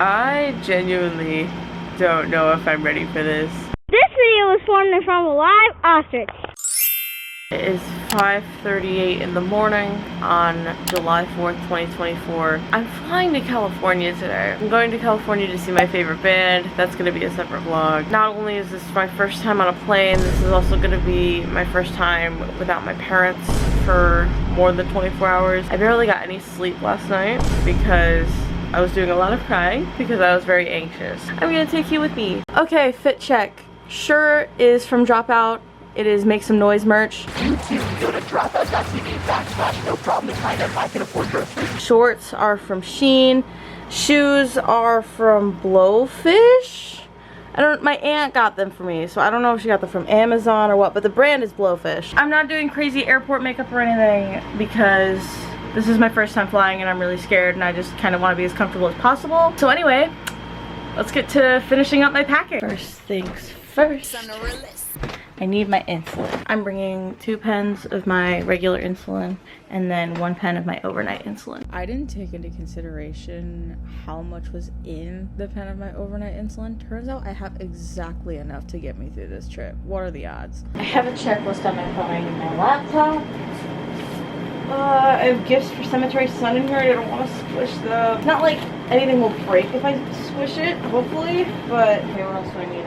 I genuinely don't know if I'm ready for this. This video was formed from a live ostrich. It is 5:38 in the morning on July 4th, 2024. I'm flying to California today. I'm going to California to see my favorite band. That's going to be a separate vlog. Not only is this my first time on a plane, this is also going to be my first time without my parents for more than 24 hours. I barely got any sleep last night because I was doing a lot of crying because I was very anxious. I'm going to take you with me. Okay, fit check. Shirt is from Dropout. It is Make Some Noise merch. Shorts are from Shein. Shoes are from Blowfish. My aunt got them for me, so I don't know if she got them from Amazon or what, but the brand is Blowfish. I'm not doing crazy airport makeup or anything because this is my first time flying and I'm really scared and I just kind of want to be as comfortable as possible. So anyway, let's get to finishing up my packing. First things first. I need my insulin. I'm bringing 2 pens of my regular insulin and then 1 pen of my overnight insulin. I didn't take into consideration how much was in the pen of my overnight insulin. Turns out I have exactly enough to get me through this trip. What are the odds? I have a checklist on my phone. I need my laptop. I have gifts for Cemetery Sun in here. I don't want to squish them. Not like anything will break if I squish it, hopefully, but okay, what else do I need?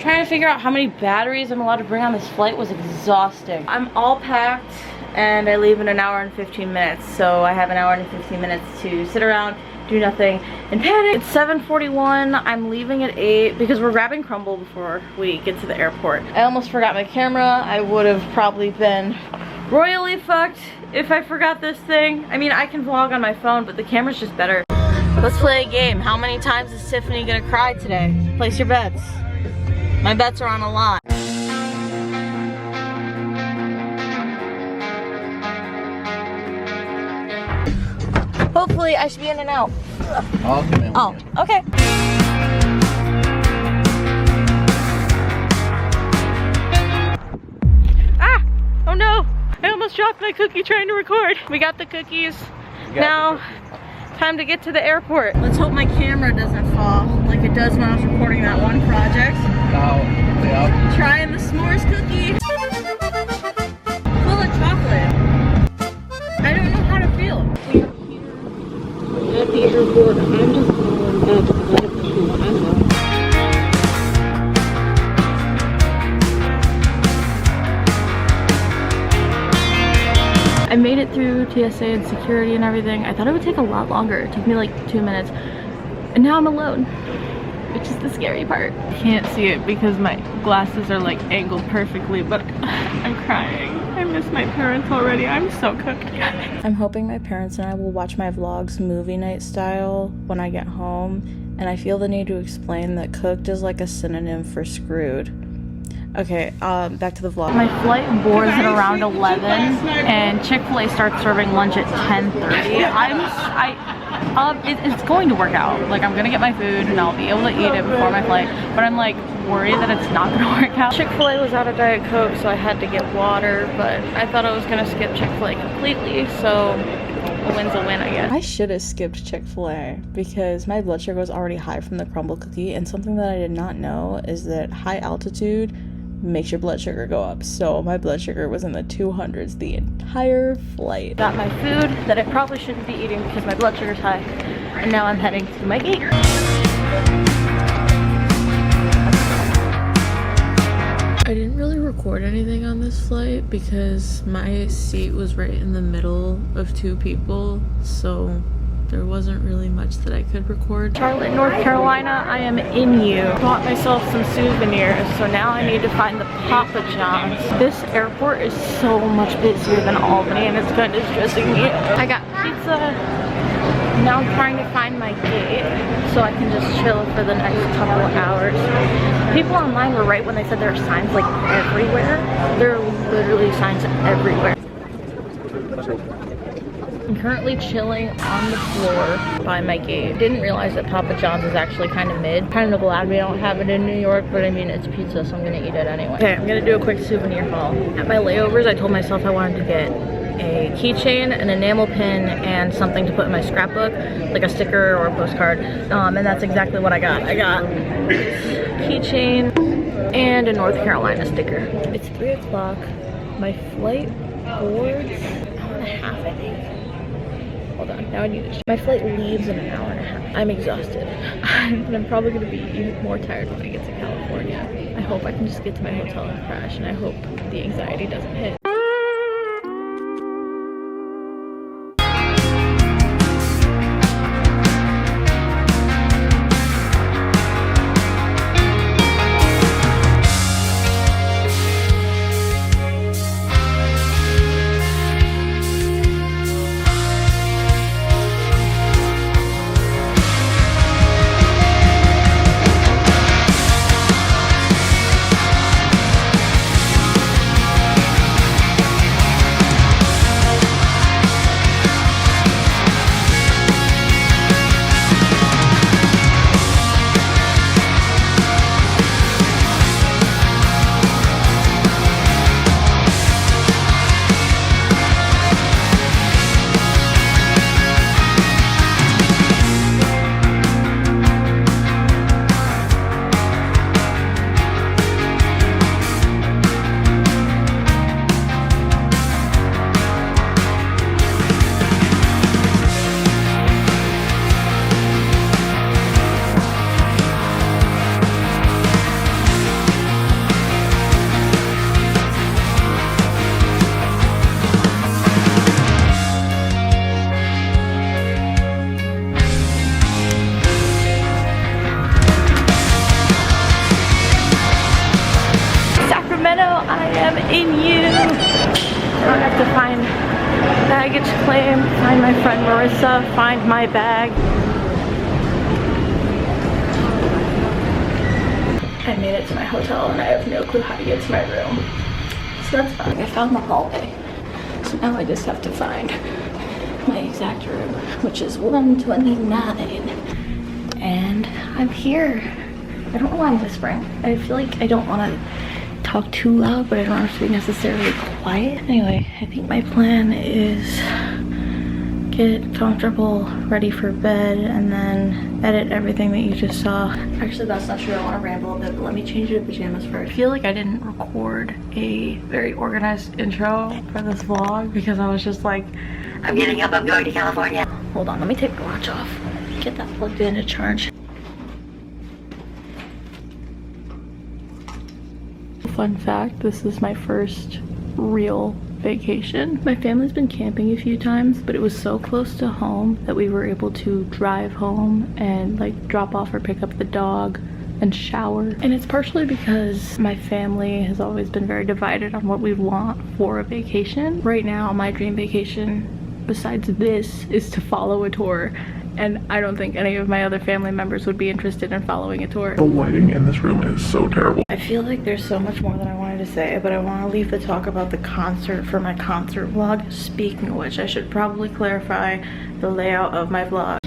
Trying to figure out how many batteries I'm allowed to bring on this flight was exhausting. I'm all packed and I leave in an hour and 15 minutes, so I have an hour and 15 minutes to sit around, do nothing, and panic. It's 7:41. I'm leaving at 8 because we're grabbing Crumble before we get to the airport. I almost forgot my camera. I would have probably been royally fucked if I forgot this thing. I mean, I can vlog on my phone, but the camera's just better. Let's play a game. How many times is Tiffany gonna cry today? Place your bets. My bets are on a lot. Hopefully, I should be in and out. Oh, okay. Ah! Oh no! I almost dropped my cookie trying to record. We got the cookies. Now, time to get to the airport. Let's hope my camera doesn't fall like it does when I was recording that one project. Trying the s'mores cookie. Full of chocolate. I don't know how to feel. We are here at the airport. I'm just going back because I have to do what I know. I made it through TSA and security and everything. I thought it would take a lot longer. It took me like 2 minutes. And now I'm alone, which is the scary part. I can't see it because my glasses are like angled perfectly, but I'm crying. I miss my parents already. I'm so cooked, guys. I'm hoping my parents and I will watch my vlogs movie night style when I get home. And I feel the need to explain that cooked is like a synonym for screwed. Okay, back to the vlog. My flight boards at around 11 and Chick-fil-A starts serving lunch at 10:30. It's going to work out. Like, I'm gonna get my food and I'll be able to eat it before my flight, but I'm like worried that it's not gonna work out. Chick-fil-A was out of Diet Coke, so I had to get water, but I thought I was gonna skip Chick-fil-A completely, so a win's a win, I guess. I should have skipped Chick-fil-A because my blood sugar was already high from the crumble cookie, and something that I did not know is that high altitude makes your blood sugar go up. So my blood sugar was in the 200s the entire flight. Got my food that I probably shouldn't be eating because my blood sugar's high. And now I'm heading to my gate. I didn't really record anything on this flight because my seat was right in the middle of 2 people. So there wasn't really much that I could record. Charlotte, North Carolina, I am in you. Bought myself some souvenirs, so now I need to find the Papa John's. This airport is so much busier than Albany and it's kind of stressing me. I got pizza. Now I'm trying to find my gate so I can just chill for the next couple of hours. People online were right when they said there are signs like everywhere. There are literally signs everywhere. I'm currently chilling on the floor by my gate. Didn't realize that Papa John's is actually kind of mid. Kind of glad we don't have it in New York, but I mean, it's pizza, so I'm gonna eat it anyway. Okay, I'm gonna do a quick souvenir haul. At my layovers, I told myself I wanted to get a keychain, an enamel pin, and something to put in my scrapbook, like a sticker or a postcard. And that's exactly what I got. I got keychain and a North Carolina sticker. It's 3 o'clock. My flight boards an hour and a half, I think. Hold on, now I need to check. My flight leaves in an hour and a half. I'm exhausted. And I'm probably gonna be even more tired when I get to California. I hope I can just get to my hotel and crash, and I hope the anxiety doesn't hit. Baggage claim, find my friend Marissa, find my bag. I made it to my hotel and I have no clue how to get to my room. So that's fine. I found the hallway. So now I just have to find my exact room, which is 129. And I'm here. I don't know why I'm whispering. I feel like I don't want to talk too loud, but I don't have to be necessarily quiet. Anyway, I think my plan is get comfortable, ready for bed, and then edit everything that you just saw. Actually, that's not true. I want to ramble a bit, but let me change into pajamas first. I feel like I didn't record a very organized intro for this vlog because I was just like, I'm getting up, I'm going to California. Hold on, let me take the watch off. Get that plugged in to charge. Fun fact, this is my first real vacation. My family's been camping a few times, but it was so close to home that we were able to drive home and like drop off or pick up the dog and shower. And it's partially because my family has always been very divided on what we want for a vacation. Right now, my dream vacation, besides this, is to follow a tour. And I don't think any of my other family members would be interested in following a tour. The lighting in this room is so terrible. I feel like there's so much more that I wanted to say, but I want to leave the talk about the concert for my concert vlog. Speaking of which, I should probably clarify the layout of my vlog.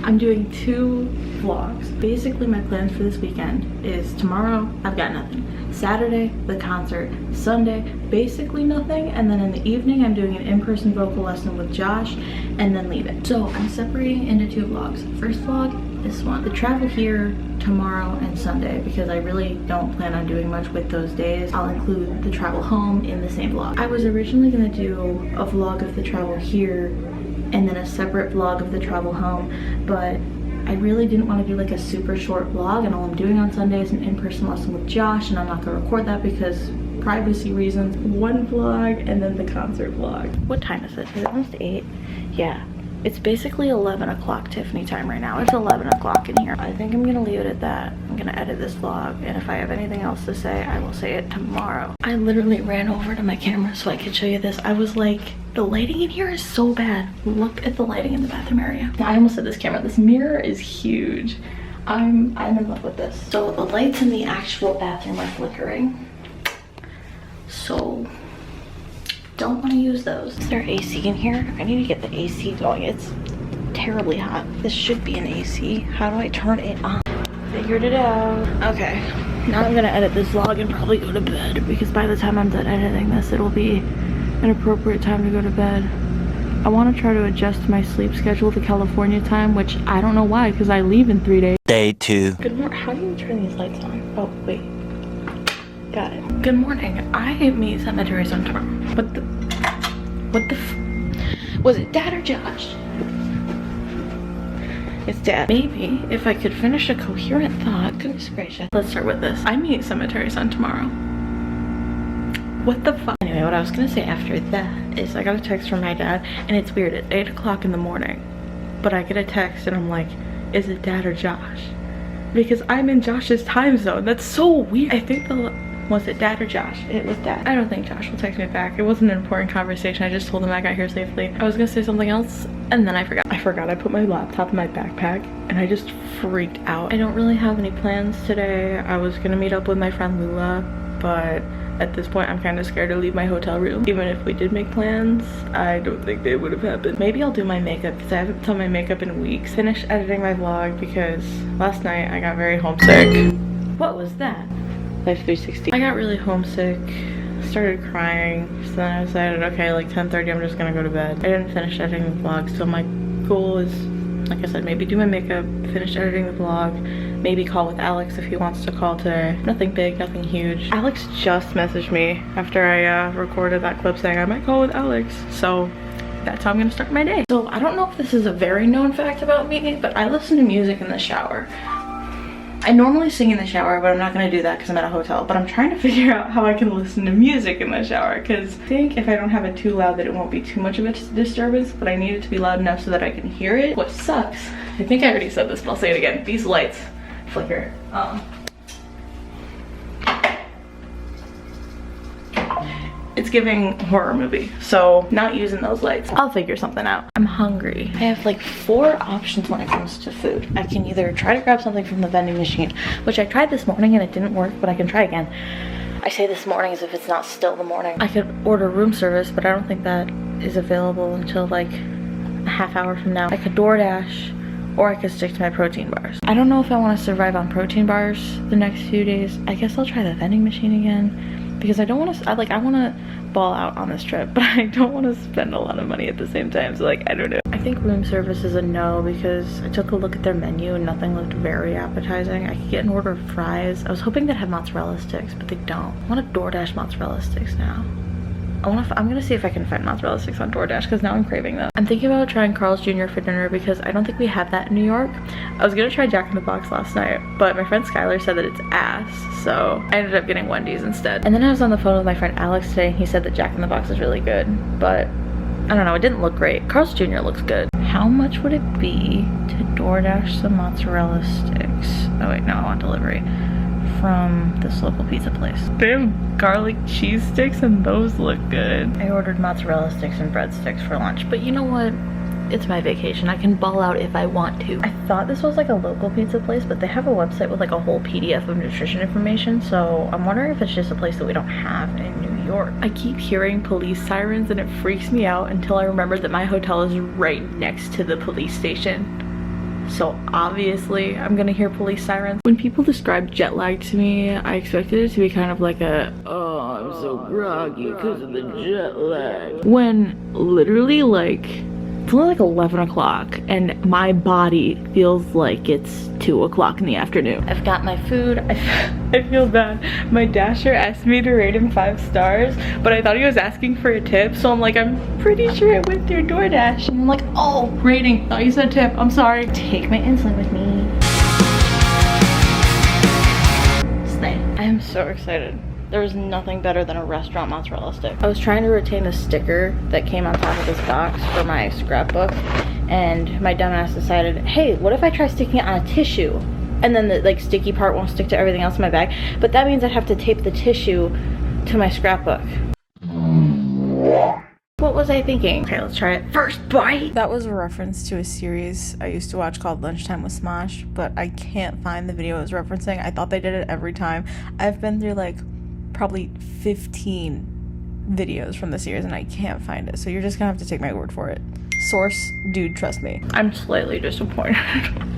I'm doing 2 vlogs. Basically, my plans for this weekend is tomorrow, I've got nothing. Saturday, the concert. Sunday, basically nothing. And then in the evening, I'm doing an in-person vocal lesson with Josh and then leave it. So I'm separating into 2 vlogs. First vlog, this one. The travel here tomorrow and Sunday, because I really don't plan on doing much with those days. I'll include the travel home in the same vlog. I was originally gonna do a vlog of the travel here and then a separate vlog of the travel home, but I really didn't want to do like a super short vlog, and all I'm doing on Sunday is an in-person lesson with Josh, and I'm not going to record that because privacy reasons. 1 vlog and then the concert vlog. What time is it? Is it almost 8? Yeah. It's basically 11 o'clock Tiffany time right now. It's 11 o'clock in here. I think I'm gonna leave it at that. I'm gonna edit this vlog, and if I have anything else to say, I will say it tomorrow. I literally ran over to my camera so I could show you this. I was like, the lighting in here is so bad. Look at the lighting in the bathroom area. I almost said this camera. This mirror is huge. I'm in love with this. So the lights in the actual bathroom are flickering. So don't want to use those. Is there AC in here? I need to get the AC going. It's terribly hot. This should be an AC. How do I turn it on? Figured it out. Okay, now I'm gonna edit this vlog and probably go to bed, because by the time I'm done editing this, it'll be an appropriate time to go to bed. I want to try to adjust my sleep schedule to California time, which I don't know why, because I leave in 3 days. Day 2. Good morning. How do you turn these lights on? Oh, wait. Got it. Good morning. I meet cemeteries on tomorrow. What the was it Dad or Josh? It's Dad. Maybe if I could finish a coherent thought. Goodness gracious. Let's start with this. I meet cemeteries on tomorrow. What the fuck? Anyway, what I was gonna say after that is I got a text from my dad, and it's weird. It's 8 o'clock in the morning, but I get a text and I'm like, is it Dad or Josh? Because I'm in Josh's time zone. That's so weird. I think was it Dad or Josh? It was Dad. I don't think Josh will text me back. It wasn't an important conversation. I just told him I got here safely. I was gonna say something else and then I forgot. I put my laptop in my backpack and I just freaked out. I don't really have any plans today. I was gonna meet up with my friend Lula, but at this point I'm kind of scared to leave my hotel room. Even if we did make plans, I don't think they would have happened. Maybe I'll do my makeup because I haven't done my makeup in weeks. Finished editing my vlog because last night I got very homesick. What was that? Life 360. I got really homesick, started crying, so then I decided, okay, like 10:30 I'm just gonna go to bed. I didn't finish editing the vlog, so my goal is, like I said, maybe do my makeup, finish editing the vlog, maybe call with Alex if he wants to call today. Nothing big, nothing huge. Alex just messaged me after I recorded that clip saying I might call with Alex, so that's how I'm gonna start my day. So I don't know if this is a very known fact about me, but I listen to music in the shower. I normally sing in the shower, but I'm not gonna do that because I'm at a hotel. But I'm trying to figure out how I can listen to music in the shower, because I think if I don't have it too loud that it won't be too much of a disturbance, but I need it to be loud enough so that I can hear it. What sucks, I think I already said this, but I'll say it again. These lights flicker. It's giving horror movie, so not using those lights. I'll figure something out. I'm hungry. I have like 4 options when it comes to food. I can either try to grab something from the vending machine, which I tried this morning and it didn't work, but I can try again. I say this morning as if it's not still the morning. I could order room service, but I don't think that is available until like a half hour from now. I could DoorDash, or I could stick to my protein bars. I don't know if I want to survive on protein bars the next few days. I guess I'll try the vending machine again, because I don't want to, I want to ball out on this trip, but I don't want to spend a lot of money at the same time, so like, I don't know. I think room service is a no because I took a look at their menu and nothing looked very appetizing. I could get an order of fries. I was hoping they'd have mozzarella sticks, but they don't. I want to DoorDash mozzarella sticks now. I'm gonna see if I can find mozzarella sticks on DoorDash because now I'm craving them. I'm thinking about trying Carl's Jr. for dinner because I don't think we have that in New York. I was gonna try Jack in the Box last night, but my friend Skylar said that it's ass, so I ended up getting Wendy's instead. And then I was on the phone with my friend Alex today and he said that Jack in the Box is really good, but I don't know, it didn't look great. Carl's Jr. looks good. How much would it be to DoorDash some mozzarella sticks? Oh wait, no, I want delivery. From this local pizza place. They have garlic cheese sticks and those look good. I ordered mozzarella sticks and breadsticks for lunch, but you know what? It's my vacation. I can ball out if I want to. I thought this was like a local pizza place, but they have a website with like a whole PDF of nutrition information, so I'm wondering if it's just a place that we don't have in New York. I keep hearing police sirens and it freaks me out until I remember that my hotel is right next to the police station. So obviously I'm gonna hear police sirens. When people describe jet lag to me, I expected it to be kind of like a, oh, I'm so groggy because of the jet lag. When literally like, it's only like 11 o'clock and my body feels like it's 2 o'clock in the afternoon. I've got my food. I feel bad. My dasher asked me to rate him 5 stars, but I thought he was asking for a tip, so I'm like, I'm pretty sure it went through DoorDash. And I'm like, oh, rating. Thought you said tip. I'm sorry. Take my insulin with me. Slay. I am so excited. There was nothing better than a restaurant mozzarella stick. I was trying to retain the sticker that came on top of this box for my scrapbook, and my dumbass decided, hey, what if I try sticking it on a tissue? And then the like sticky part won't stick to everything else in my bag, but that means I'd have to tape the tissue to my scrapbook. What was I thinking? Okay, let's try it. First bite! That was a reference to a series I used to watch called Lunchtime with Smosh, but I can't find the video it was referencing. I thought they did it every time. I've been through like probably 15 videos from the series and I can't find it, so you're just gonna have to take my word for it. Source, dude, trust me. I'm slightly disappointed.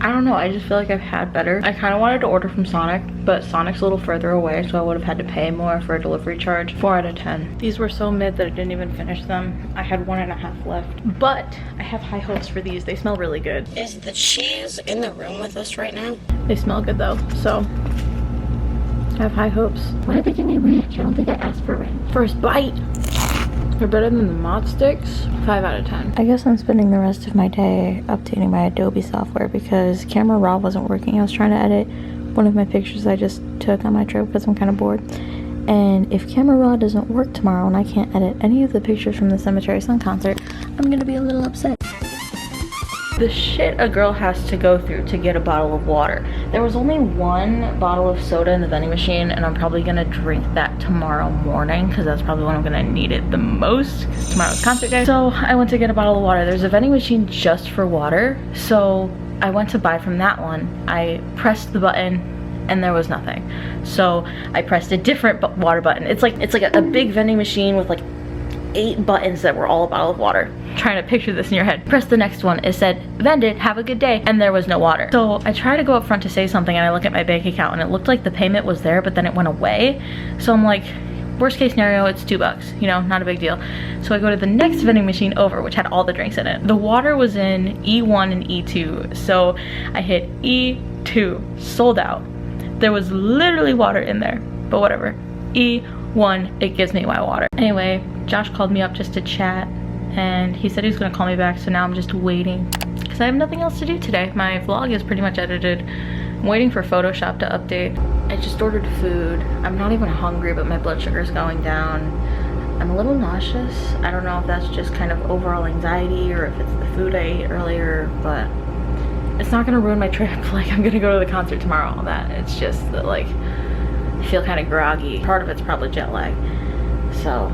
I don't know, I just feel like I've had better. I kind of wanted to order from Sonic, but Sonic's a little further away, so I would have had to pay more for a delivery charge. 4 out of 10. These were so mid that I didn't even finish them. I had 1.5 left, but I have high hopes for these. They smell really good. Is the cheese in the room with us right now? They smell good though, so I have high hopes. Why did they give me ranch? I don't think I asked for ranch. First bite. They're better than the mod sticks. 5 out of 10. I guess I'm spending the rest of my day updating my Adobe software because Camera Raw wasn't working. I was trying to edit one of my pictures I just took on my trip because I'm kind of bored. And if Camera Raw doesn't work tomorrow and I can't edit any of the pictures from the Cemetery Sun concert, I'm gonna be a little upset. The shit a girl has to go through to get a bottle of water. There was only 1 bottle of soda in the vending machine, and I'm probably gonna drink that tomorrow morning because that's probably when I'm gonna need it the most because tomorrow's concert day. So I went to get a bottle of water. There's a vending machine just for water, so I went to buy from that one. I pressed the button and there was nothing. So I pressed a different water button. It's like a big vending machine with like 8 buttons that were all a bottle of water. Trying to picture this in your head. Press the next one. It said, vended, have a good day. And there was no water. So I try to go up front to say something and I look at my bank account and it looked like the payment was there, but then it went away. So I'm like, worst case scenario, it's $2, you know, not a big deal. So I go to the next vending machine over, which had all the drinks in it. The water was in E1 and E2. So I hit E2, sold out. There was literally water in there, but whatever. E1, it gives me my water. Anyway, Josh called me up just to chat and he said he was gonna call me back, so now I'm just waiting because I have nothing else to do today. My vlog is pretty much edited. I'm waiting for Photoshop to update. I just ordered food. I'm not even hungry, but my blood sugar is going down. I'm a little nauseous. I don't know if that's just kind of overall anxiety or if it's the food I ate earlier, but it's not gonna ruin my trip. Like, I'm gonna go to the concert tomorrow, all that. It's just that, like, I feel kind of groggy. Part of it's probably jet lag. So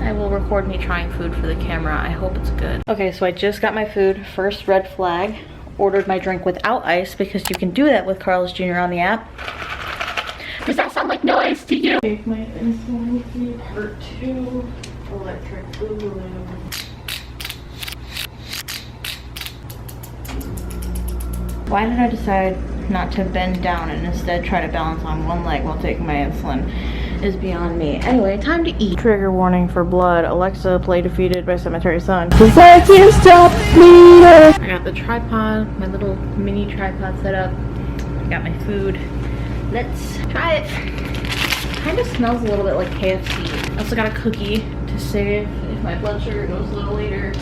I will record me trying food for the camera. I hope it's good. Okay, so I just got my food. First red flag. Ordered my drink without ice because you can do that with Carl's Jr. on the app. Does that sound like no ice to you? Take my insulin feed, part 2, electric boogaloo. Why did I decide not to bend down and instead try to balance on one leg while taking my insulin is beyond me. Anyway, time to eat. Trigger warning for blood. Alexa, play Defeated by Cemetery Sun. I can't stop bleeding. I got the tripod, my little mini tripod set up. I got my food. Let's try it. Kind of smells a little bit like KFC. I also got a cookie to save if my blood sugar goes low later.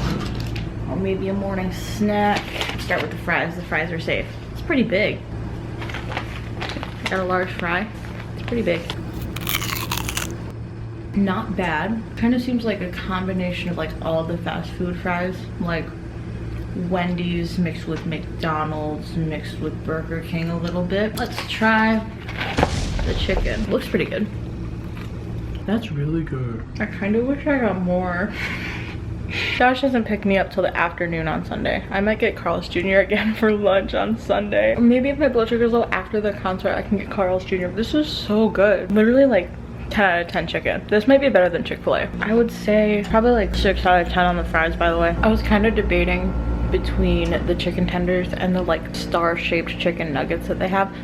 Or maybe a morning snack. Start with the fries. The fries are safe. It's pretty big. I got a large fry. It's pretty big. Not bad. Kind of seems like a combination of like all the fast food fries. Like Wendy's mixed with McDonald's mixed with Burger King a little bit. Let's try the chicken. Looks pretty good. That's really good. I kind of wish I got more. Josh doesn't pick me up till the afternoon on Sunday. I might get Carl's Jr. again for lunch on Sunday. Or maybe if my blood sugar's low after the concert, I can get Carl's Jr. This is so good. Literally like 10 out of 10 chicken. This might be better than Chick-fil-A. I would say probably like 6 out of 10 on the fries, by the way. I was kind of debating between the chicken tenders and the like star-shaped chicken nuggets that they have.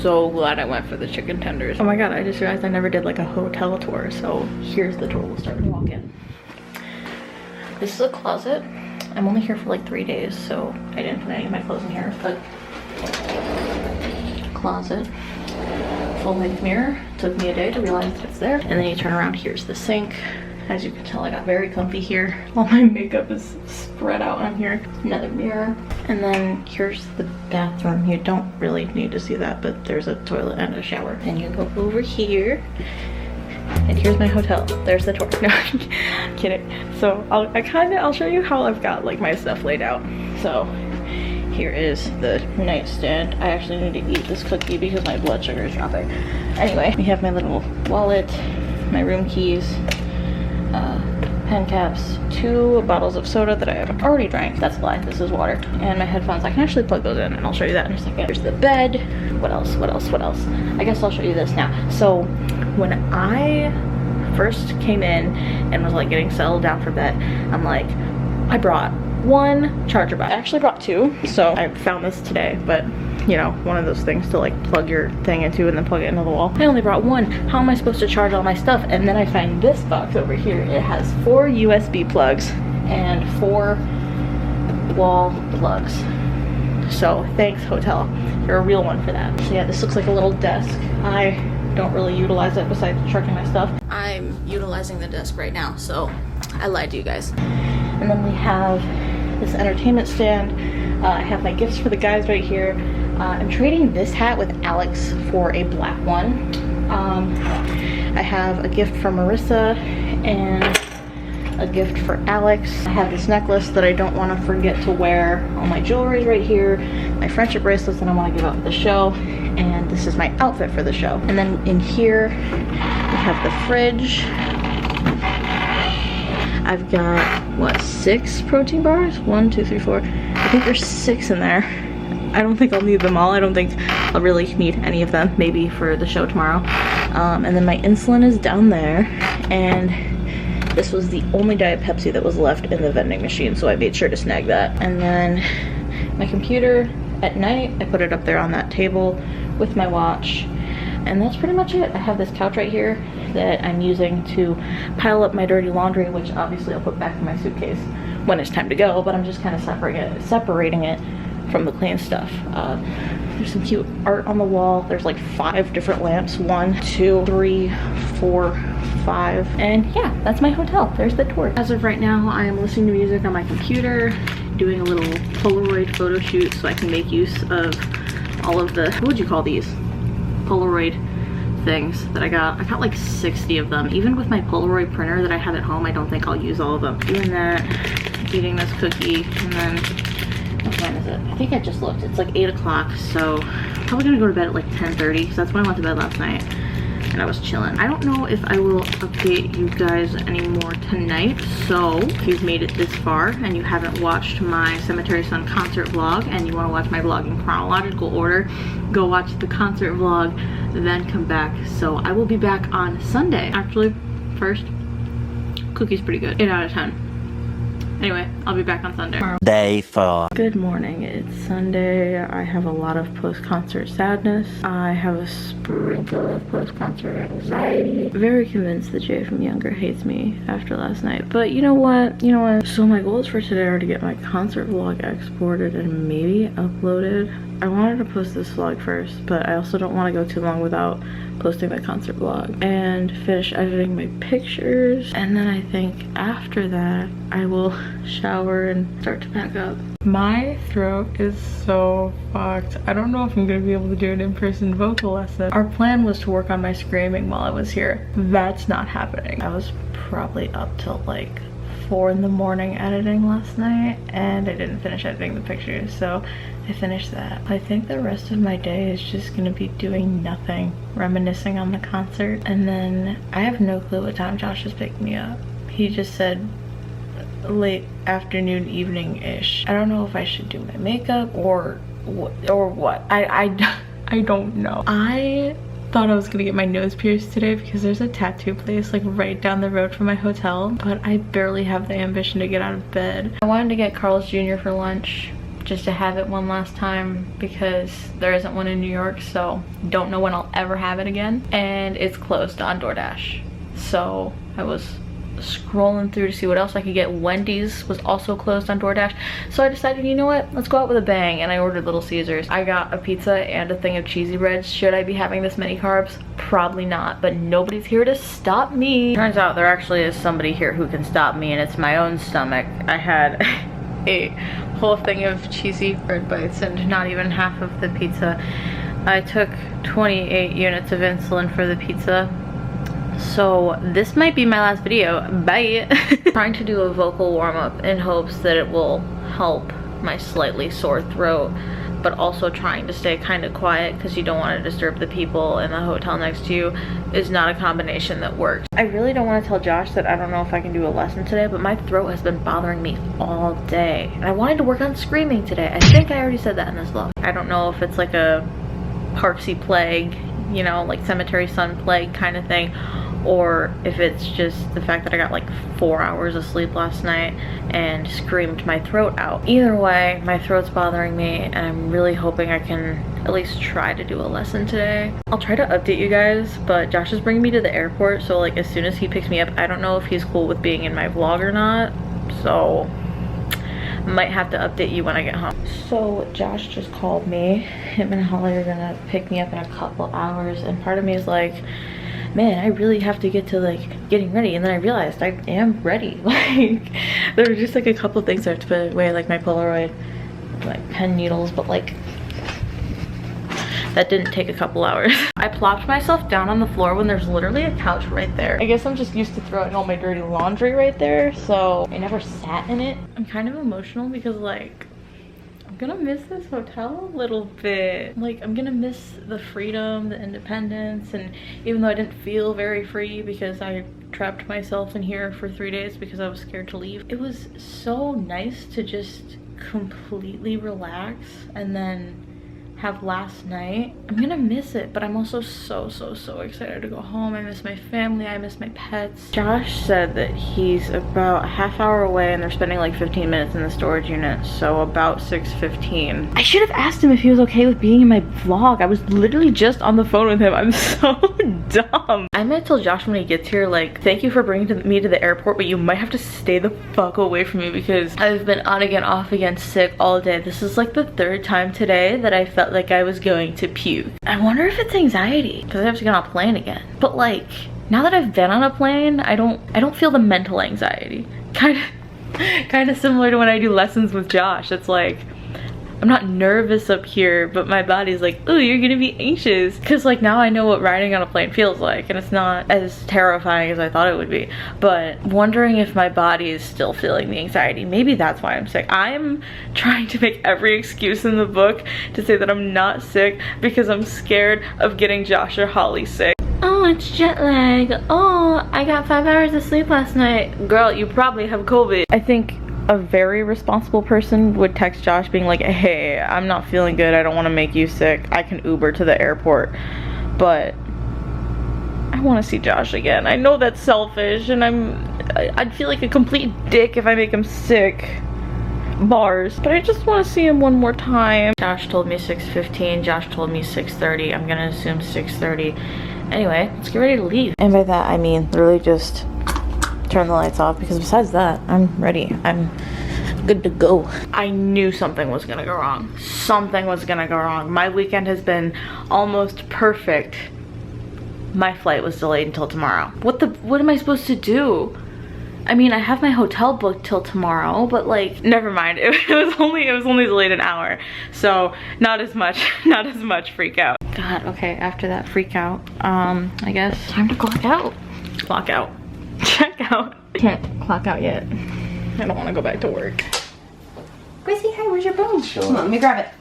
So glad I went for the chicken tenders. Oh my god, I just realized I never did like a hotel tour. So here's the tour. We'll start when you walk in. This is a closet. I'm only here for like 3 days, so I didn't put any of my clothes in here, but closet. Full-length mirror. Took me a day to realize that it's there. And then you turn around, here's the sink. As you can tell, I got very comfy here. All my makeup is spread out on here. Another mirror. And then here's the bathroom. You don't really need to see that, but there's a toilet and a shower. And you go over here. And here's my hotel. There's the tour. No, I'm kidding. So I'll show you how I've got like my stuff laid out. So here is the nightstand. I actually need to eat this cookie because my blood sugar is dropping. Anyway, we have my little wallet, my room keys, pen caps, 2 bottles of soda that I have already drank. That's a lie, this is water. And my headphones, I can actually plug those in and I'll show you that in a second. There's the bed. What else? I guess I'll show you this now. So when I first came in and was like getting settled down for bed, I'm like, I brought one charger battery. I actually brought two, so I found this today, but you know, one of those things to like plug your thing into and then plug it into the wall. I only brought one. How am I supposed to charge all my stuff? And then I find this box over here. It has 4 USB plugs and 4 wall plugs. So thanks, hotel. You're a real one for that. So yeah, this looks like a little desk. I don't really utilize it besides charging my stuff. I'm utilizing the desk right now, so I lied to you guys. And then we have this entertainment stand. I have my gifts for the guys right here. I'm trading this hat with Alex for a black one. I have a gift for Marissa and a gift for Alex. I have this necklace that I don't want to forget to wear. All my jewelry is right here. My friendship bracelets that I want to give out for the show. And this is my outfit for the show. And then in here, we have the fridge. I've got, what, 6 protein bars? 1, 2, 3, 4. I think there's 6 in there. I don't think I'll need them all. I don't think I'll really need any of them, maybe for the show tomorrow. And then my insulin is down there. And this was the only Diet Pepsi that was left in the vending machine, so I made sure to snag that. And then my computer at night, I put it up there on that table with my watch. And that's pretty much it. I have this couch right here that I'm using to pile up my dirty laundry, which obviously I'll put back in my suitcase when it's time to go, but I'm just kind of separating it from the clean stuff. There's some cute art on the wall. There's like 5 different lamps. 1, 2, 3, 4, 5. And yeah, that's my hotel. There's the tour. As of right now, I am listening to music on my computer, doing a little Polaroid photo shoot so I can make use of all of the, what would you call these? Polaroid things that I got. I got like 60 of them. Even with my Polaroid printer that I have at home, I don't think I'll use all of them. Doing that, eating this cookie, and then what time is it? I think I just looked. It's like 8 o'clock, so I'm probably gonna go to bed at like 10:30 because that's when I went to bed last night and I was chilling. I don't know if I will update you guys anymore tonight, so if you've made it this far and you haven't watched my Cemetery Sun concert vlog and you want to watch my vlog in chronological order, go watch the concert vlog, then come back. So I will be back on Sunday. Actually, first, cookie's pretty good. 8 out of 10. Anyway, I'll be back on Sunday. Day 4. Good morning. It's Sunday. I have a lot of post-concert sadness. I have a sprinkle of post-concert anxiety. Very convinced that Jay from Younger hates me after last night. But you know what? You know what? So my goals for today are to get my concert vlog exported and maybe uploaded. I wanted to post this vlog first, but I also don't want to go too long without posting my concert vlog and finish editing my pictures. And then I think after that, I will shower and start to pack up. My throat is so fucked. I don't know if I'm gonna be able to do an in-person vocal lesson. Our plan was to work on my screaming while I was here. That's not happening. I was probably up till like 4 in the morning editing last night and I didn't finish editing the pictures, so I finished that. I think the rest of my day is just gonna be doing nothing, reminiscing on the concert, and then I have no clue what time Josh is picking me up. He just said late afternoon, evening-ish. I don't know if I should do my makeup or what. I don't know. I thought I was gonna get my nose pierced today because there's a tattoo place like right down the road from my hotel, but I barely have the ambition to get out of bed. I wanted to get Carl's Jr. for lunch just to have it one last time because there isn't one in New York, so don't know when I'll ever have it again, and it's closed on DoorDash. So I was scrolling through to see what else I could get. Wendy's was also closed on DoorDash, so I decided, you know what, let's go out with a bang, and I ordered Little Caesars. I got a pizza and a thing of cheesy breads. Should I be having this many carbs? Probably not, but nobody's here to stop me. Turns out there actually is somebody here who can stop me, and it's my own stomach. I had a whole thing of cheesy bread bites and not even half of the pizza. I took 28 units of insulin for the pizza. So this might be my last video. Bye. Trying to do a vocal warm-up in hopes that it will help my slightly sore throat, but also trying to stay kind of quiet because you don't want to disturb the people in the hotel next to you is not a combination that works. I really don't want to tell Josh that I don't know if I can do a lesson today, but my throat has been bothering me all day and I wanted to work on screaming today. I think I already said that in this vlog. I don't know if it's like a Parksy plague, you know, like Cemetery Sun plague kind of thing, or if it's just the fact that I got like 4 hours of sleep last night and screamed my throat out. Either way, my throat's bothering me and I'm really hoping I can at least try to do a lesson today. I'll try to update you guys, but Josh is bringing me to the airport, so like as soon as he picks me up, I don't know if he's cool with being in my vlog or not, so might have to update you when I get home. So Josh just called me. Him and Holly are gonna pick me up in a couple hours, and part of me is like, man, I really have to get to like getting ready. And then I realized I am ready. Like there were just like a couple things I have to put away, like my Polaroid, like pen needles, but like that didn't take a couple hours. I plopped myself down on the floor when there's literally a couch right there. I guess I'm just used to throwing all my dirty laundry right there, so I never sat in it. I'm kind of emotional because like I'm gonna miss this hotel a little bit. Like I'm gonna miss the freedom, the independence, and even though I didn't feel very free because I trapped myself in here for 3 days because I was scared to leave, it was so nice to just completely relax and then have last night. I'm gonna miss it, but I'm also so excited to go home. I miss my family, I miss my pets. Josh said that he's about a half hour away and they're spending like 15 minutes in the storage unit, so about 6:15. I should have asked him if he was okay with being in my vlog. I was literally just on the phone with him. I'm so dumb. I might tell Josh when he gets here, like, thank you for bringing me to the airport, but you might have to stay the fuck away from me because I've been on again, off again, sick all day. This is like the 3rd time today that I felt like I was going to puke. I wonder if it's anxiety because I have to get on a plane again. But like now that I've been on a plane, I don't feel the mental anxiety. Kind of similar to when I do lessons with Josh. It's like I'm not nervous up here, but my body's like, oh, you're gonna be anxious. Cause like now I know what riding on a plane feels like and it's not as terrifying as I thought it would be. But wondering if my body is still feeling the anxiety. Maybe that's why I'm sick. I'm trying to make every excuse in the book to say that I'm not sick because I'm scared of getting Josh or Holly sick. Oh, it's jet lag. Oh, I got 5 hours of sleep last night. Girl, you probably have COVID. I think a very responsible person would text Josh being like, hey, I'm not feeling good, I don't want to make you sick, I can Uber to the airport. But I want to see Josh again. I know that's selfish and I'd feel like a complete dick if I make him sick. Bars. But I just want to see him one more time. Josh told me 6:15, Josh told me 6:30. I'm gonna assume 6:30. Anyway, let's get ready to leave. And by that I mean literally just turn the lights off, because besides that, I'm ready. I'm good to go. I knew something was gonna go wrong. Something was gonna go wrong. My weekend has been almost perfect. My flight was delayed until tomorrow. What am I supposed to do? I mean, I have my hotel booked till tomorrow, but like, never mind. It was only delayed an hour. So not as much freak out. God, okay, after that freak out, I guess time to clock out. Clock out. Check out. Can't clock out yet. I don't want to go back to work. Gracie, hi, where's your bone? Sure. Come on, let me grab it.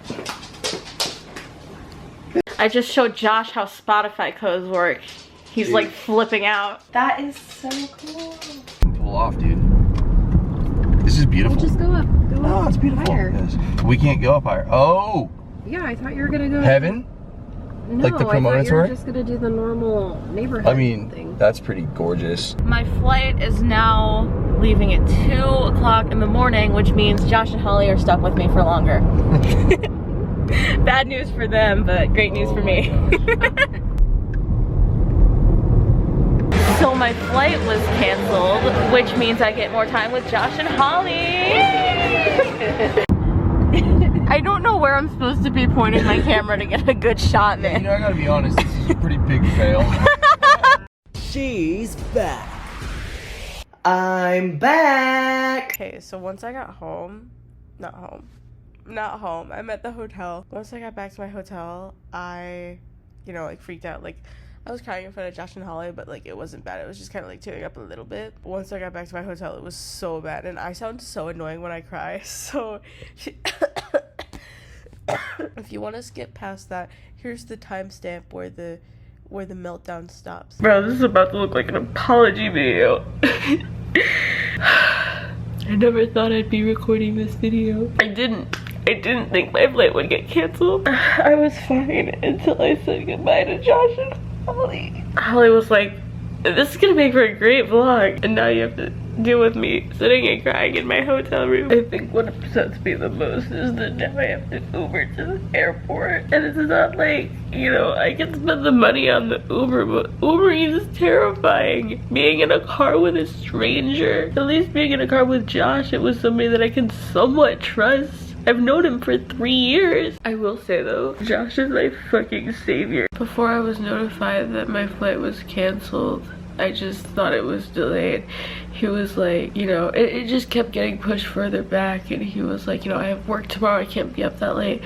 I just showed Josh how Spotify codes work. He's like flipping out. That is so cool. Pull off, dude. This is beautiful. We'll just go up. Go Oh, up it's beautiful. higher. Yes. We can't go up higher. Oh! Yeah, I thought you were gonna go Heaven? No, Like the I thought you promontory? were just gonna do the normal neighborhood I mean, thing. that's pretty gorgeous. My flight is now leaving at 2 o'clock in the morning, which means Josh and Holly are stuck with me for longer. Bad news for them, but great news for me. So my flight was canceled, which means I get more time with Josh and Holly. I don't know where I'm supposed to be pointing my camera to get a good shot, man. You know, I gotta be honest, this is a pretty big fail. She's back. I'm back. Okay, so once I got home, not home, I'm at the hotel. Once I got back to my hotel, I, like freaked out. Like, I was crying in front of Josh and Holly, but like it wasn't bad. It was just kind of like tearing up a little bit. Once I got back to my hotel, it was so bad, and I sound so annoying when I cry. So if you want to skip past that, here's the timestamp where the meltdown stops. Bro, this is about to look like an apology video. I never thought I'd be recording this video. I didn't think my flight would get canceled. I was fine until I said goodbye to Josh and Holly. Holly was like, This is gonna make for a great vlog, and now you have to deal with me sitting and crying in my hotel room. I think what upsets me the most is that now I have to Uber to the airport, and it's not like, you know, I can spend the money on the Uber, but Ubering is terrifying. Being in a car with a stranger, at least being in a car with Josh, it was somebody that I can somewhat trust. I've known him for 3 years. I will say though, Josh is my fucking savior. Before I was notified that my flight was canceled, I just thought it was delayed. He was like, you know, it just kept getting pushed further back, and he was like, you know, I have work tomorrow, I can't be up that late.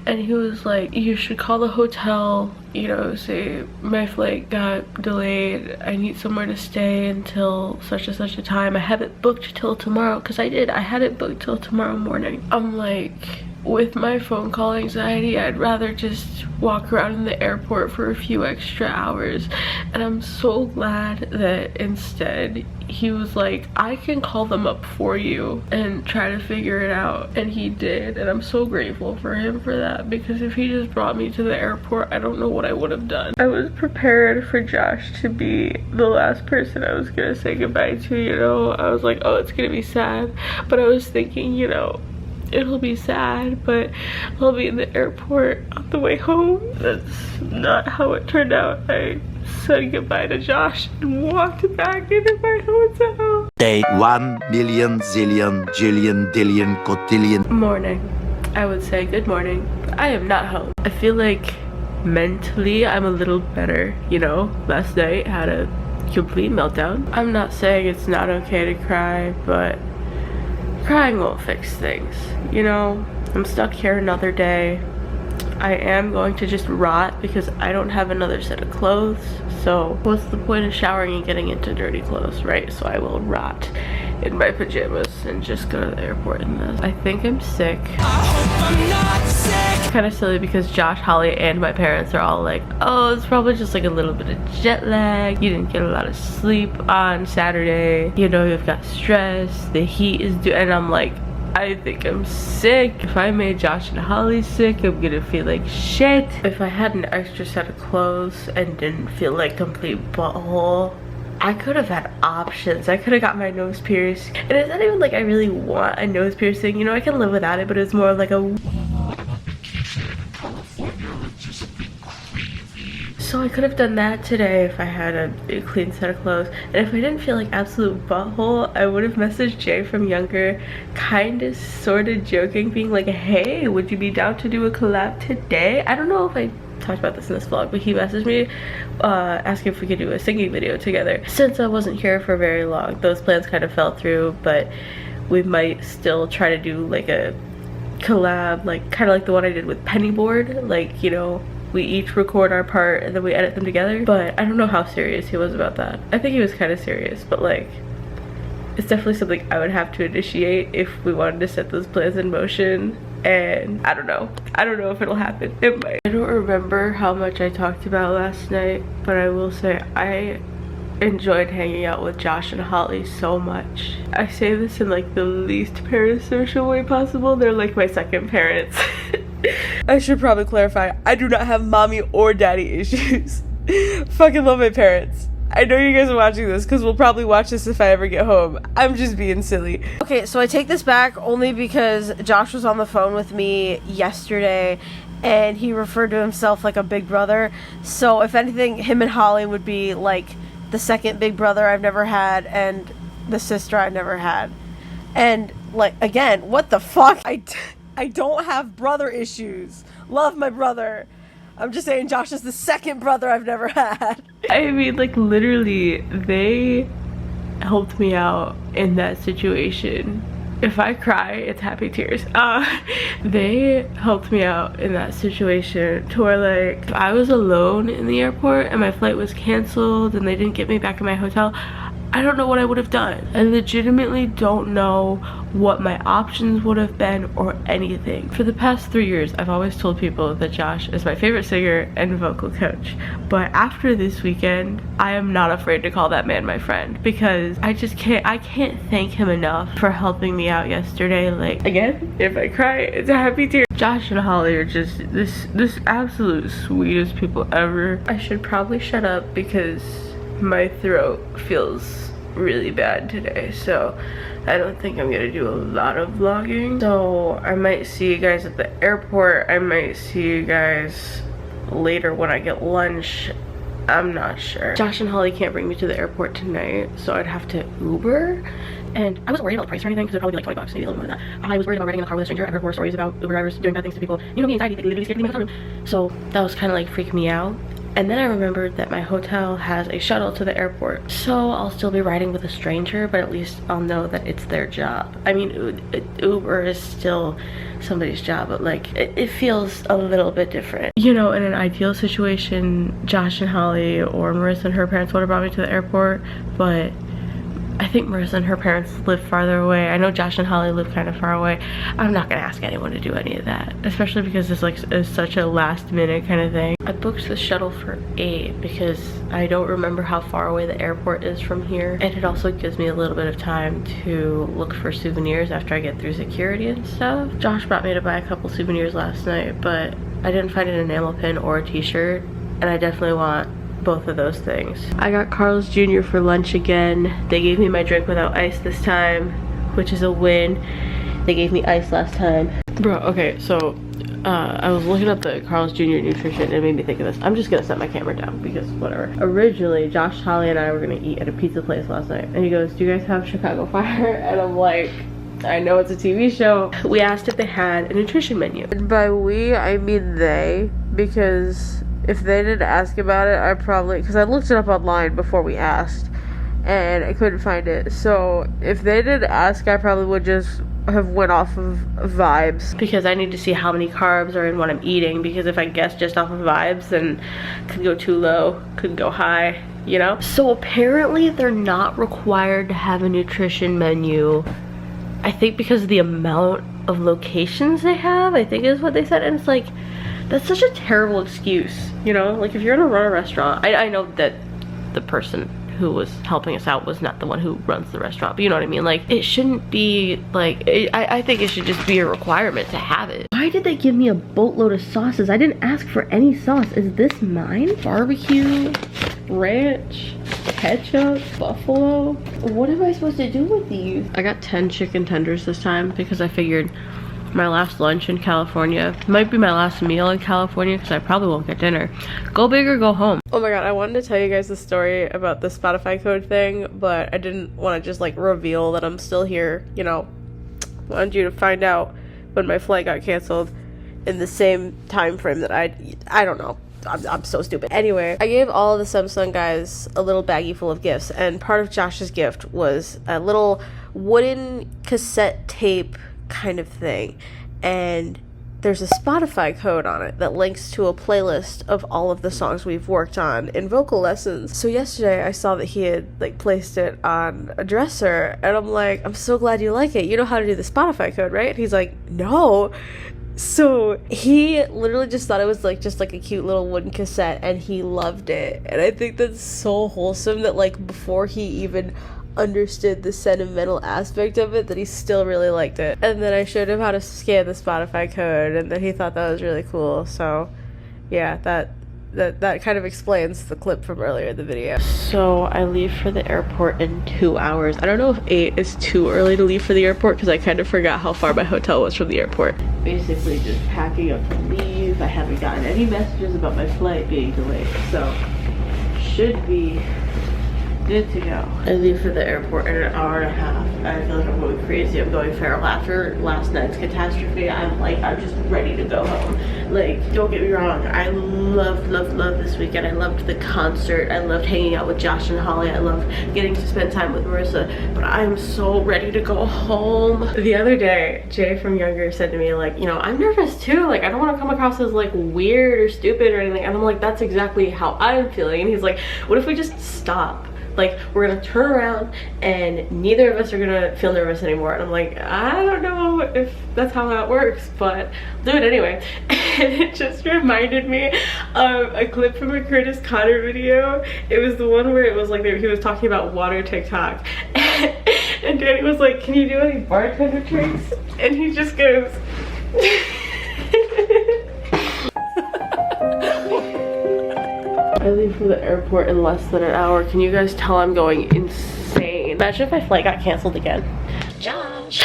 And he was like, you should call the hotel, you know, say my flight got delayed, I need somewhere to stay until such and such a time. I have it booked till tomorrow, because I had it booked till tomorrow morning. I'm like, with my phone call anxiety, I'd rather just walk around in the airport for a few extra hours. And I'm so glad that instead he was like, I can call them up for you and try to figure it out. And he did, and I'm so grateful for him for that, because if he just brought me to the airport, I don't know what I would have done. I was prepared for Josh to be the last person I was gonna say goodbye to, you know. I was like, oh, it's gonna be sad, but I was thinking, you know, it'll be sad, but I'll be in the airport on the way home. That's not how it turned out. I said goodbye to Josh and walked back into my hotel. Day 1 million zillion jillion dillion cotillion. Morning. I would say good morning. I am not home. I feel like mentally I'm a little better, you know. Last night had a complete meltdown. I'm not saying it's not okay to cry, but crying won't fix things, you know. I'm stuck here another day. I am going to just rot because I don't have another set of clothes, so what's the point of showering and getting into dirty clothes, right? So I will rot in my pajamas and just go to the airport in this. I think I'm sick. I hope I'm not sick. It's kind of silly because Josh, Holly, and my parents are all like, oh, it's probably just like a little bit of jet lag. You didn't get a lot of sleep on Saturday. You know, you've got stress. The heat is due. And I'm like, I think I'm sick. If I made Josh and Holly sick, I'm gonna feel like shit. If I had an extra set of clothes and didn't feel like complete butthole, I could have had options. I could have got my nose pierced. And it's not even like I really want a nose piercing. You know, I can live without it, but it's more of like a... So I could have done that today if I had a clean set of clothes. And if I didn't feel like absolute butthole, I would have messaged Jay from Younger, kind of sort of joking, being like, hey, would you be down to do a collab today? I don't know if I talked about this in this vlog, but he messaged me asking if we could do a singing video together. Since I wasn't here for very long, those plans kind of fell through, but we might still try to do like a collab, like kind of like the one I did with Pennyboard, like, you know, we each record our part and then we edit them together. But I don't know how serious he was about that. I think he was kind of serious, but like, it's definitely something I would have to initiate if we wanted to set those plans in motion. And I don't know if it'll happen. It might. I don't remember how much I talked about last night, but I will say I enjoyed hanging out with Josh and Holly so much. I say this in like the least parasocial way possible. They're like my second parents. I should probably clarify, I do not have mommy or daddy issues. Fucking love my parents. I know you guys are watching this because we'll probably watch this if I ever get home. I'm just being silly. Okay, so I take this back only because Josh was on the phone with me yesterday and he referred to himself like a big brother. So if anything, him and Holly would be like the second big brother I've never had and the sister I've never had. And like, again, what the fuck? I don't have brother issues. Love my brother. I'm just saying Josh is the second brother I've never had. I mean, like, literally, they helped me out in that situation. If I cry, it's happy tears. They helped me out in that situation to where, like, if I was alone in the airport and my flight was canceled and they didn't get me back in my hotel, I don't know what I would have done. I legitimately don't know what my options would have been or anything. For the past 3 years, I've always told people that Josh is my favorite singer and vocal coach. But after this weekend, I am not afraid to call that man my friend because I can't thank him enough for helping me out yesterday. Like, again, if I cry, it's a happy tear. Josh and Holly are just this absolute sweetest people ever. I should probably shut up because my throat feels really bad today, so I don't think I'm gonna do a lot of vlogging. So I might see you guys at the airport. I might see you guys later when I get lunch. I'm not sure. Josh and Holly can't bring me to the airport tonight, so I'd have to Uber. And I wasn't worried about the price or anything because it'd probably be like 20 bucks, maybe a little more than that. I was worried about riding in the car with a stranger. I've heard horror stories about Uber drivers doing bad things to people. You know me, anxiety, they literally scared me in my hotel room. So that was kind of like freaking me out. And then I remembered that my hotel has a shuttle to the airport. So I'll still be riding with a stranger, but at least I'll know that it's their job. I mean, Uber is still somebody's job, but like, it feels a little bit different. You know, in an ideal situation, Josh and Holly or Marissa and her parents would have brought me to the airport, but I think Marissa and her parents live farther away. I know Josh and Holly live kind of far away. I'm not gonna ask anyone to do any of that, especially because this like is such a last minute kind of thing. I booked the shuttle for 8 because I don't remember how far away the airport is from here, and it also gives me a little bit of time to look for souvenirs after I get through security and stuff. Josh brought me to buy a couple souvenirs last night, but I didn't find an enamel pin or a t-shirt, and I definitely want both of those things. I got Carl's Jr. for lunch again. They gave me my drink without ice this time, which is a win. They gave me ice last time. Bro, okay, so I was looking up the Carl's Jr. nutrition and it made me think of this. I'm just gonna set my camera down because whatever. Originally, Josh, Holly, and I were gonna eat at a pizza place last night. And he goes, do you guys have Chicago Fire? And I'm like, I know it's a TV show. We asked if they had a nutrition menu. And by we, I mean they, because if they didn't ask about it, I probably, because I looked it up online before we asked and I couldn't find it. So if they didn't ask, I probably would just have went off of vibes, because I need to see how many carbs are in what I'm eating, because if I guess just off of vibes, then could go too low, could go high, you know? So apparently they're not required to have a nutrition menu, I think because of the amount of locations they have, I think is what they said. And it's like, that's such a terrible excuse, you know? Like, if you're gonna run a restaurant, I know that the person who was helping us out was not the one who runs the restaurant, but you know what I mean? Like, it shouldn't be, like, I think it should just be a requirement to have it. Why did they give me a boatload of sauces? I didn't ask for any sauce. Is this mine? Barbecue, ranch, ketchup, buffalo. What am I supposed to do with these? I got 10 chicken tenders this time because I figured my last lunch in California might be my last meal in California, because I probably won't get dinner. Go big or go home. Oh my god, I wanted to tell you guys the story about the Spotify code thing, but I didn't want to just like reveal that I'm still here, you know. Wanted you to find out when my flight got canceled in the same time frame that I don't know. I'm so stupid. Anyway, I gave all of the Samsung guys a little baggie full of gifts, and part of Josh's gift was a little wooden cassette tape kind of thing, and there's a Spotify code on it that links to a playlist of all of the songs we've worked on in vocal lessons. So yesterday I saw that he had like placed it on a dresser, and I'm like, I'm so glad you like it. You know how to do the Spotify code, right? And he's like, no. So he literally just thought it was like just like a cute little wooden cassette, and he loved it. And I think that's so wholesome that like before he even understood the sentimental aspect of it, that he still really liked it. And then I showed him how to scan the Spotify code, and then he thought that was really cool. So yeah, that kind of explains the clip from earlier in the video. So I leave for the airport in 2 hours. I don't know if 8 is too early to leave for the airport, because I kind of forgot how far my hotel was from the airport. Basically just packing up to leave. I haven't gotten any messages about my flight being delayed, so should be good to go. I leave for the airport in an hour and a half. I feel like I'm going crazy. I'm going feral after last night's catastrophe. I'm just ready to go home. Like, don't get me wrong, I loved this weekend. I loved the concert. I loved hanging out with Josh and Holly. I loved getting to spend time with Marissa, but I'm so ready to go home. The other day, Jay from Younger said to me, like, you know, I'm nervous too. Like, I don't want to come across as like weird or stupid or anything. And I'm like, that's exactly how I'm feeling. And he's like, what if we just stop? Like, we're gonna turn around and neither of us are gonna feel nervous anymore. And I'm like, I don't know if that's how that works, but I'll do it anyway. And it just reminded me of a clip from a Curtis Connor video. It was the one where it was like he was talking about water TikTok. And Danny was like, can you do any bartender tricks? And he just goes I leave for the airport in less than an hour. Can you guys tell I'm going insane? Imagine if my flight got canceled again. Josh.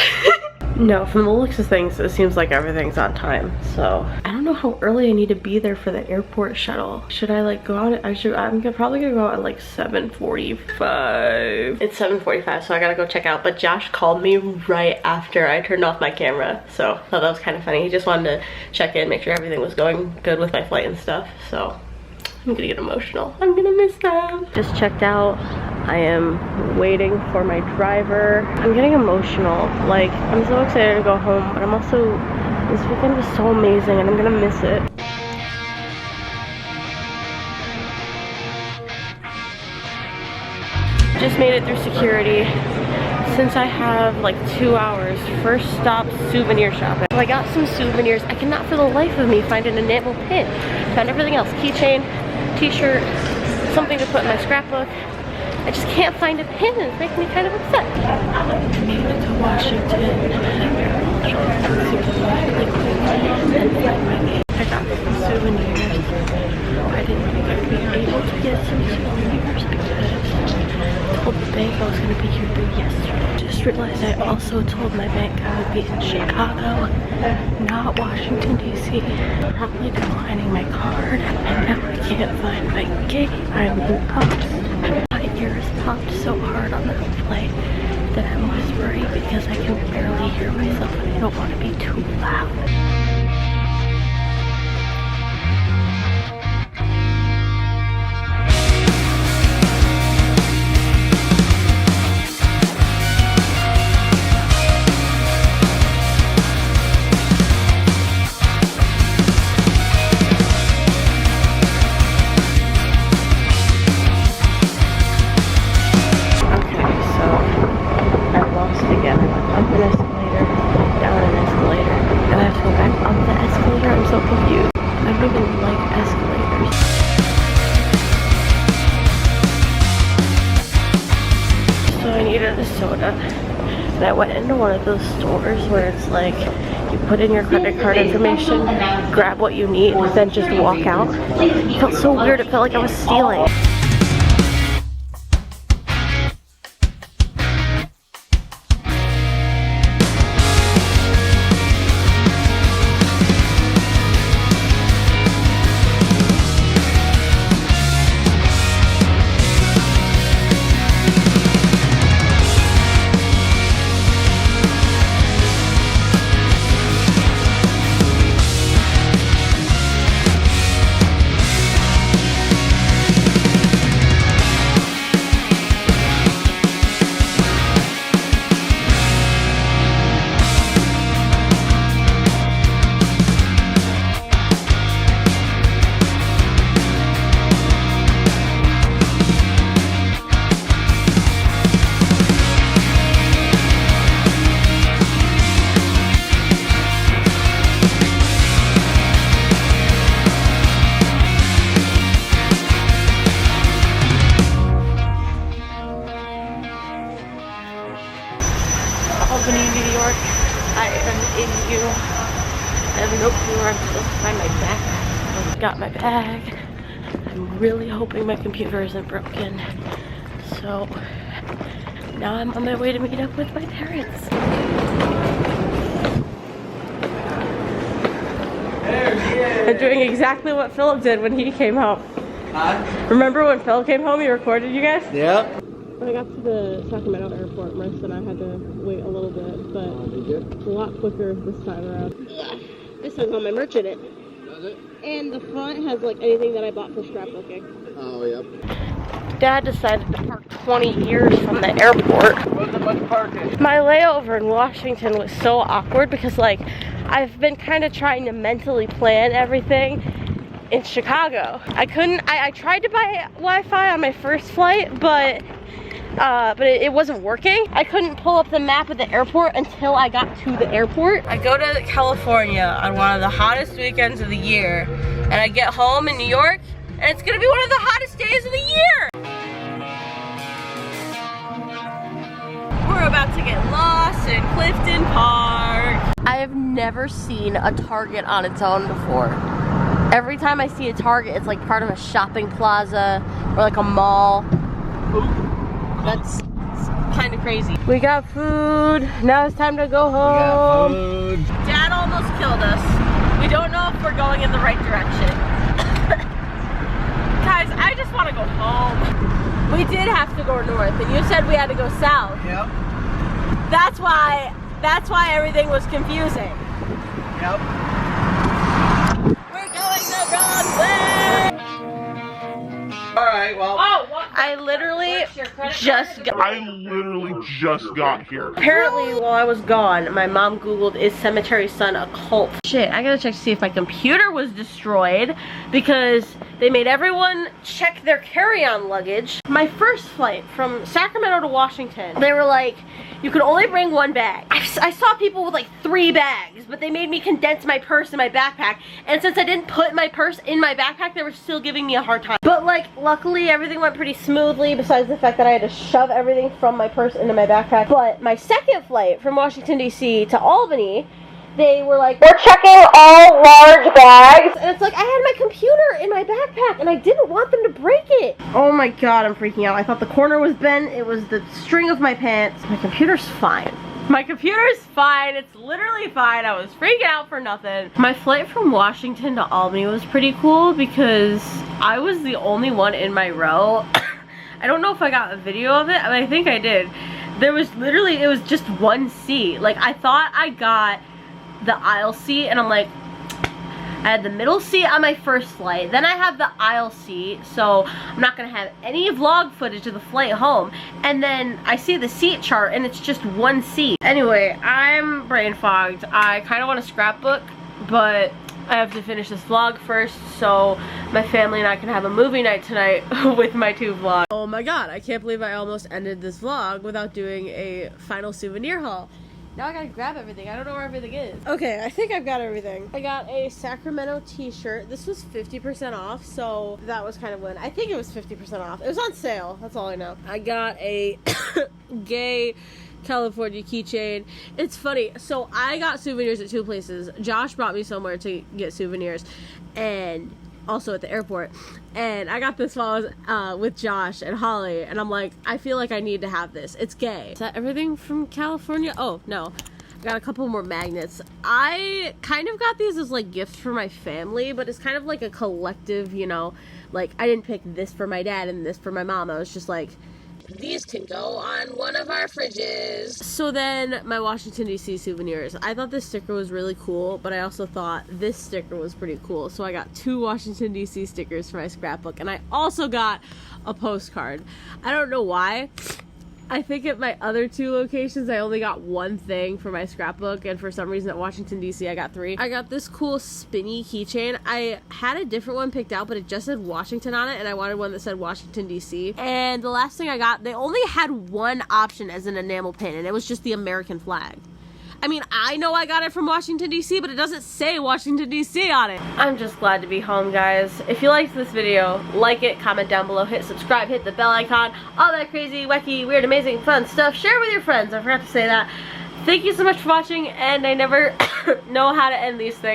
No, from the looks of things, it seems like everything's on time. So I don't know how early I need to be there for the airport shuttle. Should I like go out? I'm probably gonna go out at like 7:45. It's 7:45, so I gotta go check out. But Josh called me right after I turned off my camera, so I thought that was kind of funny. He just wanted to check in, make sure everything was going good with my flight and stuff. So I'm gonna get emotional. I'm gonna miss them. Just checked out. I am waiting for my driver. I'm getting emotional. Like, I'm so excited to go home, but I'm also, this weekend was so amazing and I'm gonna miss it. Just made it through security. Since I have like 2 hours, first stop souvenir shopping. So I got some souvenirs. I cannot for the life of me find an enamel pin. Found everything else, keychain, t-shirt, something to put in my scrapbook. I just can't find a pin and it's making me kind of upset. I made it to Washington. I got some souvenirs. I didn't think I'd be able to get some souvenirs because I told the bank I was going to be here through yesterday. Just realized I also told my bank I would be in Chicago, not Washington, D.C. Probably declining my card. And now I can't find my gate. I'm lost. My ears popped so hard on that flight that I'm whispering because I can barely hear myself and I don't want to be too loud. And I went into one of those stores where it's like you put in your credit card information, grab what you need, then just walk out. It felt so weird, it felt like I was stealing. Albany, New York. I am in you. I have no clue where I'm supposed to find my bag. I've got my bag. I'm really hoping my computer isn't broken. So now I'm on my way to meet up with my parents. I'm doing exactly what Philip did when he came home. Huh? Remember when Phil came home, he recorded you guys? Yeah. When I got to the Sacramento airport, Marissa and I had to wait a little bit, but it's a lot quicker this time around. This has all my merch in it. Does it? And the front has like anything that I bought for scrapbooking. Oh, yep. Dad decided to park 20 years from the airport. Wasn't much parking. My layover in Washington was so awkward because like I've been kind of trying to mentally plan everything in Chicago. I tried to buy Wi-Fi on my first flight, but it wasn't working. I couldn't pull up the map of the airport until I got to the airport. I go to California on one of the hottest weekends of the year, and I get home in New York, and it's gonna be one of the hottest days of the year. We're about to get lost in Clifton Park. I have never seen a Target on its own before. Every time I see a Target, it's like part of a shopping plaza or like a mall. That's kind of crazy. We got food. Now it's time to go home. Food. Dad almost killed us. We don't know if we're going in the right direction. Guys, I just want to go home. We did have to go north, and you said we had to go south. Yep. That's why everything was confusing. Yep. We're going the wrong way. Alright, well. Oh, I literally just got here. Apparently, while I was gone, my mom Googled, is Cemetery Sun a cult? Shit, I gotta check to see if my computer was destroyed because they made everyone check their carry-on luggage. My first flight from Sacramento to Washington, they were like, you can only bring one bag. I saw people with like 3 bags, but they made me condense my purse in my backpack. And since I didn't put my purse in my backpack, they were still giving me a hard time. But like, luckily everything went pretty smoothly besides the fact that I had to shove everything from my purse into my backpack. But my second flight from Washington, D.C. to Albany, they were like, we're checking all large bags. And it's like, I had my computer in my backpack and I didn't want them to break it. Oh my god, I'm freaking out. I thought the corner was bent. It was the string of my pants. My computer's fine. My computer's fine. It's literally fine. I was freaking out for nothing. My flight from Washington to Albany was pretty cool because I was the only one in my row. I don't know if I got a video of it. I think I did. There was literally, it was just one seat. Like, I thought I got the aisle seat, and I'm like, I had the middle seat on my first flight, then I have the aisle seat, so I'm not gonna have any vlog footage of the flight home, and then I see the seat chart and it's just one seat. Anyway, I'm brain fogged. I kind of want to scrapbook, but I have to finish this vlog first so my family and I can have a movie night tonight with my 2 vlogs. Oh my god, I can't believe I almost ended this vlog without doing a final souvenir haul. Now I gotta grab everything. I don't know where everything is. Okay, I think I've got everything. I got a Sacramento t-shirt. This was 50% off, so that was kind of when. I think it was 50% off. It was on sale. That's all I know. I got a gay California keychain. It's funny. So I got souvenirs at 2 places. Josh brought me somewhere to get souvenirs, and also at the airport, and I got this while I was with Josh and Holly, and I'm like, I feel like I need to have this. It's gay. Is that everything from California? Oh, no. I got a couple more magnets. I kind of got these as like gifts for my family, but it's kind of like a collective, you know, like I didn't pick this for my dad and this for my mom. I was just like, these can go on one of our fridges. So then my Washington DC souvenirs. I thought this sticker was really cool, but I also thought this sticker was pretty cool. So I got 2 Washington DC stickers for my scrapbook, and I also got a postcard. I don't know why. I think at my other 2 locations I only got 1 thing for my scrapbook, and for some reason at Washington DC I got 3. I got this cool spinny keychain. I had a different one picked out, but it just said Washington on it, and I wanted one that said Washington DC. And the last thing I got, they only had 1 option as an enamel pin, and it was just the American flag. I mean, I know I got it from Washington, D.C., but it doesn't say Washington, D.C. on it. I'm just glad to be home, guys. If you liked this video, like it, comment down below, hit subscribe, hit the bell icon, all that crazy, wacky, weird, amazing, fun stuff. Share with your friends. I forgot to say that. Thank you so much for watching, and I never know how to end these things.